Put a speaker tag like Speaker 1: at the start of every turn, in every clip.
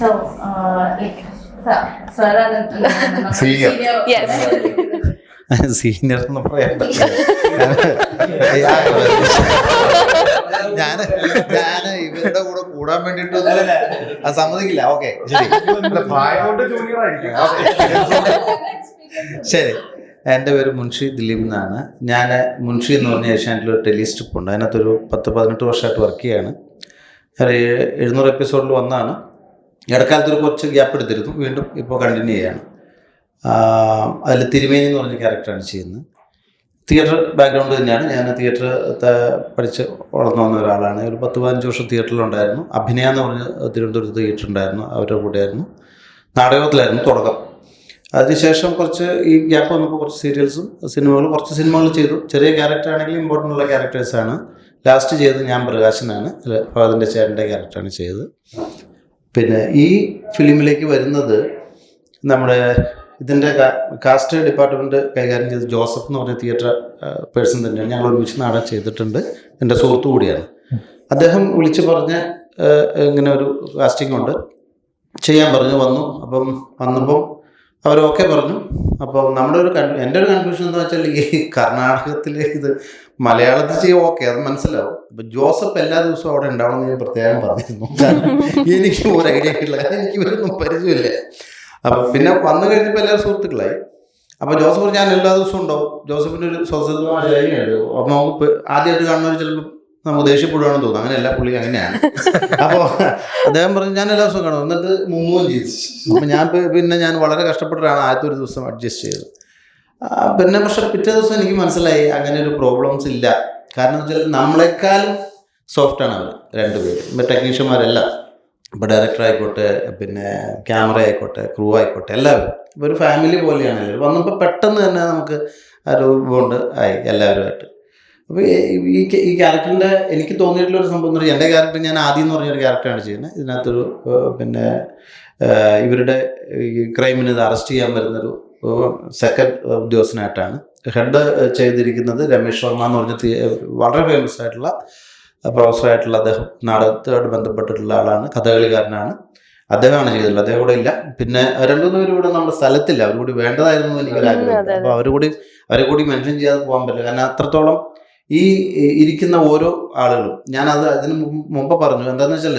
Speaker 1: So, sir
Speaker 2: Senior.
Speaker 1: Yes.
Speaker 3: Senior എന്ന് പറയണ്ട. ഞാന് ഇവരുടെ കൂടെ കൂടാൻ വേണ്ടിട്ട് അത് സമ്മതിക്കില്ല. ഓക്കെ ശരി ശരി. എൻ്റെ പേര് മുൻഷി ദിലീപ് എന്നാണ്. ഞാൻ മുൻഷി എന്ന് പറഞ്ഞ ഏഷ്യാനെറ്റിലൊരു ടെലിസ്ട്രിപ്പ് ഉണ്ട്, അതിനകത്തൊരു 10-18 വർഷമായിട്ട് വർക്ക് ചെയ്യാണ്. 700 എപ്പിസോഡിൽ വന്നാണ്. ഇടക്കാലത്തൊരു കുറച്ച് ഗ്യാപ്പ് എടുത്തിരുന്നു, വീണ്ടും ഇപ്പോൾ കണ്ടിന്യൂ ചെയ്യാണ്. അതിൽ തിരുമേനി എന്ന് പറഞ്ഞ ക്യാരക്ടറാണ് ചെയ്യുന്നത്. തിയേറ്റർ ബാക്ക്ഗ്രൗണ്ട് തന്നെയാണ്. ഞാൻ തിയേറ്റർ പഠിച്ച് വളർന്നു വന്ന ഒരാളാണ്. ഒരു 10-15 വർഷം തിയേറ്ററിലുണ്ടായിരുന്നു. അഭിനയ എന്ന് പറഞ്ഞ് തിരുവനന്തപുരത്ത് തിയേറ്റർ ഉണ്ടായിരുന്നു, അവരുടെ കൂടെയായിരുന്നു. നാടകത്തിലായിരുന്നു തുടക്കം. അതിനുശേഷം കുറച്ച് ഈ ഗ്യാപ്പ് വന്നപ്പോൾ കുറച്ച് സീരിയൽസും കുറച്ച് സിനിമകൾ ചെയ്തു. ചെറിയ ക്യാരക്ടർ ആണെങ്കിലും ഇമ്പോർട്ടൻ്റ് ഉള്ള ക്യാരക്ടേഴ്സാണ്. ലാസ്റ്റ് ചെയ്തത് ഞാൻ പ്രകാശനാണ്, ഫാദറിൻ്റെ ചേട്ടൻ്റെ ക്യാരക്ടറാണ് ചെയ്തത്. പിന്നെ ഈ ഫിലിമിലേക്ക് വരുന്നത് നമ്മുടെ ഇതിൻ്റെ കാസ്റ്റ് ഡിപ്പാർട്ട്മെൻറ്റ് കൈകാര്യം ചെയ്ത് ജോസഫ് എന്ന് പറഞ്ഞ തിയേറ്റർ പേഴ്സൺ തന്നെയാണ്. ഞങ്ങൾ ഒരുമിച്ച് നാടകം ചെയ്തിട്ടുണ്ട്, എൻ്റെ സുഹൃത്തു കൂടിയാണ്. അദ്ദേഹം വിളിച്ച് പറഞ്ഞ് ഇങ്ങനെ ഒരു കാസ്റ്റിംഗ് ഉണ്ട്, ചെയ്യാൻ പറഞ്ഞു. വന്നു. വന്നപ്പം അവരൊക്കെ പറഞ്ഞു. അപ്പം നമ്മുടെ എൻ്റെ ഒരു കൺഫ്യൂഷൻ എന്താ വെച്ചാൽ, ഈ കർണാടകത്തിൽ ഇത് മലയാളത്തിൽ ചെയ്യും, ഓക്കെ അത് മനസ്സിലാവും. അപ്പം ജോസഫ് എല്ലാ ദിവസവും അവിടെ ഉണ്ടാവണമെന്ന് ഞാൻ പ്രത്യേകം പറഞ്ഞിരുന്നു. എനിക്ക് ഒരു ഐഡിയ ഇല്ല, എനിക്ക് ഇവരൊന്നും പരിചയമില്ല. അപ്പം പിന്നെ വന്നു കഴിഞ്ഞപ്പോൾ എല്ലാവരും സുഹൃത്തുക്കളായി. അപ്പോൾ ജോസഫ് പറഞ്ഞു ഞാൻ എല്ലാ ദിവസവും ഉണ്ടാവും. ജോസഫിൻ്റെ ഒരു സ്വതന്ത്രമായ ശൈലിയുണ്ട്. അപ്പം നമുക്ക് ആദ്യമായിട്ട് കാണുന്നവർ ചിലപ്പോൾ നമുക്ക് ദേഷ്യപ്പെടുകയാണെന്ന് തോന്നുന്നു. അങ്ങനെയല്ല, പുള്ളി അങ്ങനെയാണ്. അപ്പോൾ അദ്ദേഹം പറഞ്ഞു ഞാൻ എല്ലാ ദിവസവും കാണും. എന്നിട്ട് മുങ്ങുകയും ചെയ്തു. അപ്പം ഞാൻ വളരെ കഷ്ടപ്പെട്ടിട്ടാണ് ആദ്യത്തെ ഒരു ദിവസം അഡ്ജസ്റ്റ് ചെയ്തത്. പക്ഷെ പിറ്റേ ദിവസം എനിക്ക് മനസ്സിലായി അങ്ങനെ ഒരു പ്രോബ്ലംസ് ഇല്ല. കാരണം എന്ന് വെച്ചാൽ നമ്മളെക്കാളും സോഫ്റ്റാണ് അവർ രണ്ടുപേരും. ഇപ്പം ടെക്നീഷ്യന്മാരെല്ലാം, ഇപ്പോൾ ഡയറക്ടർ ആയിക്കോട്ടെ, പിന്നെ ക്യാമറ ആയിക്കോട്ടെ, ക്രൂ ആയിക്കോട്ടെ, എല്ലാവരും ഇപ്പോൾ ഒരു ഫാമിലി പോലെയാണ് എല്ലാവരും. വന്നപ്പോൾ പെട്ടെന്ന് തന്നെ നമുക്ക് ആ ഒരു ബോണ്ട് ആയി എല്ലാവരുമായിട്ട്. അപ്പോൾ ഈ ക്യാരക്ടറിൻ്റെ എനിക്ക് തോന്നിയിട്ടുള്ളൊരു സംഭവം എന്ന് പറഞ്ഞാൽ, എൻ്റെ ക്യാരക്ടർ ഞാൻ ആദ്യം എന്ന് പറഞ്ഞൊരു ക്യാരക്ടറാണ് ചെയ്യുന്നത്. ഇതിനകത്തൊരു പിന്നെ ഇവരുടെ ഈ ക്രൈമിന് ഇത് അറസ്റ്റ് ചെയ്യാൻ വരുന്നൊരു സെക്കൻഡ് ഉദ്യോഗസ്ഥനായിട്ടാണ്. ഹെഡ് ചെയ്തിരിക്കുന്നത് രമേശ് വർമ്മ എന്ന് പറഞ്ഞ വളരെ ഫേമസ് ആയിട്ടുള്ള പ്രൊഫസറായിട്ടുള്ള അദ്ദേഹം, നാടകത്തോട് ബന്ധപ്പെട്ടിട്ടുള്ള ആളാണ്, കഥകളിക്കാരനാണ്. അദ്ദേഹമാണ് ചെയ്തിട്ടുള്ളത്. അദ്ദേഹം കൂടെ ഇല്ല. പിന്നെ 2 പേരും കൂടെ നമ്മുടെ സ്ഥലത്തില്ല, അവർ കൂടി വേണ്ടതായിരുന്നു എനിക്കൊരാഗ്രഹം. അപ്പോൾ അവരെ കൂടി മെൻഷൻ ചെയ്യാതെ പോകാൻ പറ്റില്ല. കാരണം അത്രത്തോളം ഈ ഇരിക്കുന്ന ഓരോ ആളുകളും, ഞാനത് അതിന് മുമ്പ് പറഞ്ഞു, എന്താണെന്ന് വെച്ചാൽ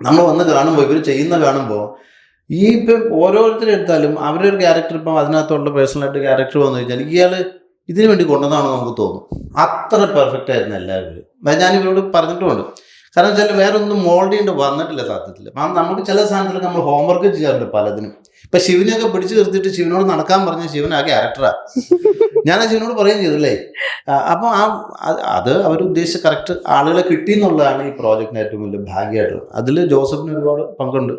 Speaker 3: നമ്മൾ വന്ന് കാണുമ്പോൾ, ഇവർ ചെയ്യുന്ന കാണുമ്പോൾ, ഈ ഇപ്പം ഓരോരുത്തരും എടുത്താലും അവരുടെ ഒരു ക്യാരക്ടർ, ഇപ്പം അതിനകത്തുള്ള പേഴ്സണലായിട്ട് ക്യാരക്ടർ വന്നു കഴിഞ്ഞാൽ ഇയാൾ ഇതിനു വേണ്ടി കൊണ്ടുവന്നാണെന്ന് നമുക്ക് തോന്നും. അത്ര പെർഫെക്റ്റ് ആയിരുന്നു എല്ലാവരും. ഞാനിവരോട് പറഞ്ഞിട്ടുമുണ്ട്. കാരണം വെച്ചാൽ വേറെ ഒന്നും മോൾഡ് ചെയ്യേണ്ടി വന്നിട്ടില്ല സത്യത്തിൽ. അപ്പം നമുക്ക് ചില സാധനത്തിൽ നമ്മൾ ഹോംവർക്ക് ചെയ്യാറുണ്ട് പലതിനും. ഇപ്പം ശിവനെയൊക്കെ പിടിച്ചു നിർത്തിയിട്ട് ശിവനോട് നടക്കാൻ പറഞ്ഞ ശിവൻ ആ ക്യാരക്ടറാണ്. ഞാൻ ആ ശിവനോട് പറയുകയും ചെയ്തല്ലേ. അപ്പം അത് അവർ ഉദ്ദേശിച്ച കറക്റ്റ് ആളുകളെ കിട്ടിയെന്നുള്ളതാണ് ഈ പ്രോജക്റ്റിന് ഏറ്റവും വലിയ ഭാഗ്യമായിട്ടുള്ളത്. അതിൽ ജോസഫിന് ഒരുപാട് പങ്കുണ്ട്.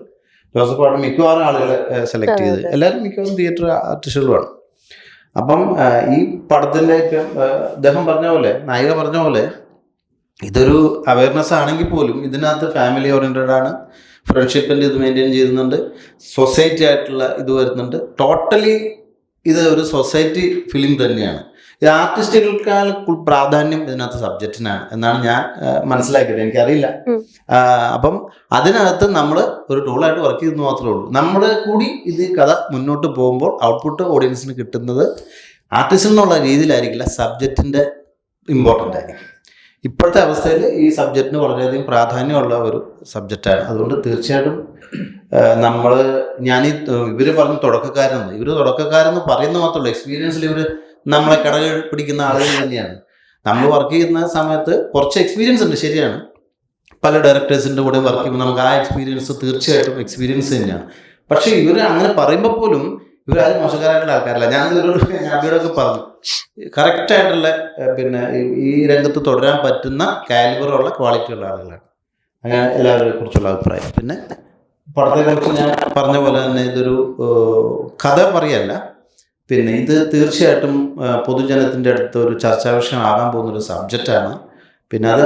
Speaker 3: ജോസഫാണ് മിക്കവാറും ആളുകളെ സെലക്ട് ചെയ്ത്. എല്ലാവരും മിക്കവാറും തിയേറ്റർ ആർട്ടിസ്റ്റുകളുമാണ്. അപ്പം ഈ പടത്തിൻ്റെ ഇപ്പം അദ്ദേഹം പറഞ്ഞ പോലെ, നായിക പറഞ്ഞ പോലെ, ഇതൊരു അവയർനെസ് ആണെങ്കിൽ പോലും ഇതിനകത്ത് ഫാമിലി ഓറിയൻറ്റഡ് ആണ്. ഫ്രണ്ട്ഷിപ്പിൻ്റെ ഇത് മെയിൻറ്റെയിൻ ചെയ്യുന്നുണ്ട്. സൊസൈറ്റി ആയിട്ടുള്ള ഇത് വരുന്നുണ്ട്. ടോട്ടലി ഇത് ഒരു സൊസൈറ്റി ഫിലിം തന്നെയാണ്. ഇത് ആർട്ടിസ്റ്റുകൾക്കാൾ പ്രാധാന്യം ഇതിനകത്ത് സബ്ജക്റ്റിനാണ് എന്നാണ് ഞാൻ മനസ്സിലാക്കിയത്. എനിക്കറിയില്ല. അപ്പം അതിനകത്ത് നമ്മൾ ഒരു ടൂളായിട്ട് വർക്ക് ചെയ്യുന്നത് മാത്രമേ ഉള്ളൂ. നമ്മുടെ കൂടി ഇത് കഥ മുന്നോട്ട് പോകുമ്പോൾ ഔട്ട്പുട്ട് ഓഡിയൻസിന് കിട്ടുന്നത് ആർട്ടിസ്റ്റിൽ നിന്നുള്ള രീതിയിലായിരിക്കില്ല, സബ്ജക്റ്റിൻ്റെ ഇമ്പോർട്ടൻ്റ് ആയിരിക്കും. ഇപ്പോഴത്തെ അവസ്ഥയിൽ ഈ സബ്ജക്റ്റിന് വളരെയധികം പ്രാധാന്യമുള്ള ഒരു സബ്ജക്റ്റാണ്. അതുകൊണ്ട് തീർച്ചയായിട്ടും ഇവർ പറഞ്ഞ തുടക്കക്കാരെന്ന്, ഇവർ തുടക്കക്കാരെന്ന് പറയുന്ന മാത്രമല്ല, എക്സ്പീരിയൻസിൽ ഇവർ നമ്മളെ പിടിക്കുന്ന ആളുകൾ തന്നെയാണ്. നമ്മൾ വർക്ക് ചെയ്യുന്ന സമയത്ത് കുറച്ച് എക്സ്പീരിയൻസ് ഉണ്ട്, ശരിയാണ്. പല ഡയറക്ടേഴ്സിൻ്റെ കൂടെ വർക്ക് ചെയ്യുമ്പോൾ നമുക്ക് ആ എക്സ്പീരിയൻസ് തീർച്ചയായിട്ടും എക്സ്പീരിയൻസ് തന്നെയാണ്. പക്ഷേ ഇവർ അങ്ങനെ പറയുമ്പോൾ പോലും ഇവരാരും മോശക്കാരായിട്ടുള്ള ആൾക്കാരല്ല. ഞാൻ ഇവരൊക്കെ പറഞ്ഞു കറക്റ്റായിട്ടുള്ള പിന്നെ ഈ രംഗത്ത് തുടരാൻ പറ്റുന്ന കാലിബറുള്ള ക്വാളിറ്റിയുള്ള ആളുകളാണ്. അങ്ങനെ എല്ലാവരെ കുറിച്ചുള്ള അഭിപ്രായം. പിന്നെ പടത്തെക്കുറിച്ച് ഞാൻ പറഞ്ഞ പോലെ തന്നെ ഇതൊരു കഥ പറയല്ല, പിന്നെ ഇത് തീർച്ചയായിട്ടും പൊതുജനത്തിൻ്റെ അടുത്ത് ഒരു ചർച്ചാ വിഷയമാകാൻ പോകുന്നൊരു സബ്ജക്റ്റാണ്. പിന്നെ അത്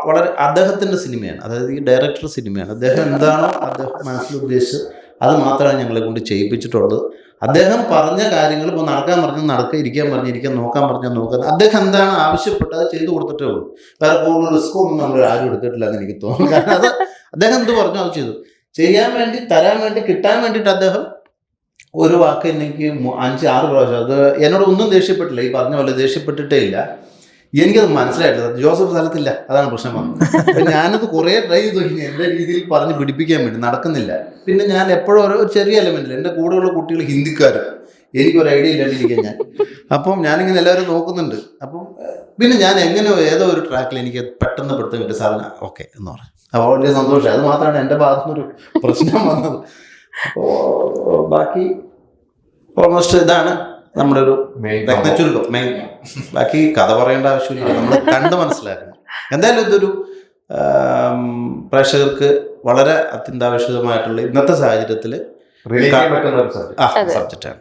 Speaker 3: വളരെ അദ്ദേഹത്തിൻ്റെ സിനിമയാണ്, അതായത് ഈ ഡയറക്ടർ സിനിമയാണ്. അദ്ദേഹം എന്താണോ അദ്ദേഹം മനസ്സിൽ ഉദ്ദേശിച്ചത് അത് മാത്രമാണ് ഞങ്ങളെ കൊണ്ട് ചെയ്യിപ്പിച്ചിട്ടുള്ളത്. അദ്ദേഹം പറഞ്ഞ കാര്യങ്ങൾ, ഇപ്പോൾ നടക്കാൻ പറഞ്ഞാൽ നടക്കുക, ഇരിക്കാൻ പറഞ്ഞാൽ ഇരിക്കാൻ, നോക്കാൻ പറഞ്ഞാൽ നോക്കാൻ, അദ്ദേഹം എന്താണ് ആവശ്യപ്പെട്ടത് അത് ചെയ്തു കൊടുത്തിട്ടേ ഉള്ളൂ. വേറെ കൂടുതൽ റിസ്ക് ഒന്നും നമ്മൾ ആരും എടുത്തിട്ടില്ല എന്ന് എനിക്ക് തോന്നുന്നു. കാരണം അത് അദ്ദേഹം എന്ത് പറഞ്ഞു അത് ചെയ്തു. ചെയ്യാൻ വേണ്ടി തരാൻ വേണ്ടി കിട്ടാൻ വേണ്ടിയിട്ട് അദ്ദേഹം ഒരു വാക്ക് എനിക്ക് 5-6 പ്രാവശ്യം, അത് എന്നോട് ഒന്നും ദേഷ്യപ്പെട്ടില്ല, ഈ പറഞ്ഞ പോലെ ദേഷ്യപ്പെട്ടിട്ടേ ഇല്ല. എനിക്കത് മനസ്സിലായിട്ടില്ല, ജോസഫ് സ്ഥലത്തില്ല, അതാണ് പ്രശ്നം വന്നത്. ഞാനത് കുറേ ട്രൈ ചെയ്തു എൻ്റെ രീതിയിൽ പറഞ്ഞ് പിടിപ്പിക്കാൻ വേണ്ടി, നടക്കുന്നില്ല. പിന്നെ ഞാൻ എപ്പോഴും ഒരു ചെറിയ എലമെൻറ്റിൽ എൻ്റെ കൂടെയുള്ള കുട്ടികൾ ഹിന്ദിക്കാരും, എനിക്കൊരു ഐഡിയ ഇല്ലാണ്ടിരിക്കാൻ ഞാൻ. അപ്പം ഞാനിങ്ങനെ എല്ലാവരും നോക്കുന്നുണ്ട്. അപ്പം പിന്നെ ഞാൻ എങ്ങനെയോ ഏതോ ഒരു ട്രാക്കിൽ എനിക്ക് പെട്ടെന്ന് പെടുത്തം കിട്ടിയ സാധനം ഓക്കെ എന്ന് പറഞ്ഞു. അപ്പോൾ വലിയ സന്തോഷം. അത് മാത്രമാണ് എൻ്റെ ഭാഗത്തുനിന്നൊരു പ്രശ്നം വന്നത്. അപ്പോൾ ബാക്കി ഓൾമോസ്റ്റ് ഇതാണ് നമ്മുടെ ഒരു രത്നച്ചുരുക്കം മെയിൻ. ബാക്കി കഥ പറയേണ്ട ആവശ്യമില്ല, നമ്മൾ കണ്ട് മനസ്സിലാക്കണം. എന്തായാലും ഇതൊരു പ്രേക്ഷകർക്ക് വളരെ അത്യന്താപേക്ഷിതമായിട്ടുള്ള ഇന്നത്തെ സാഹചര്യത്തിൽ സബ്ജക്റ്റാണ്.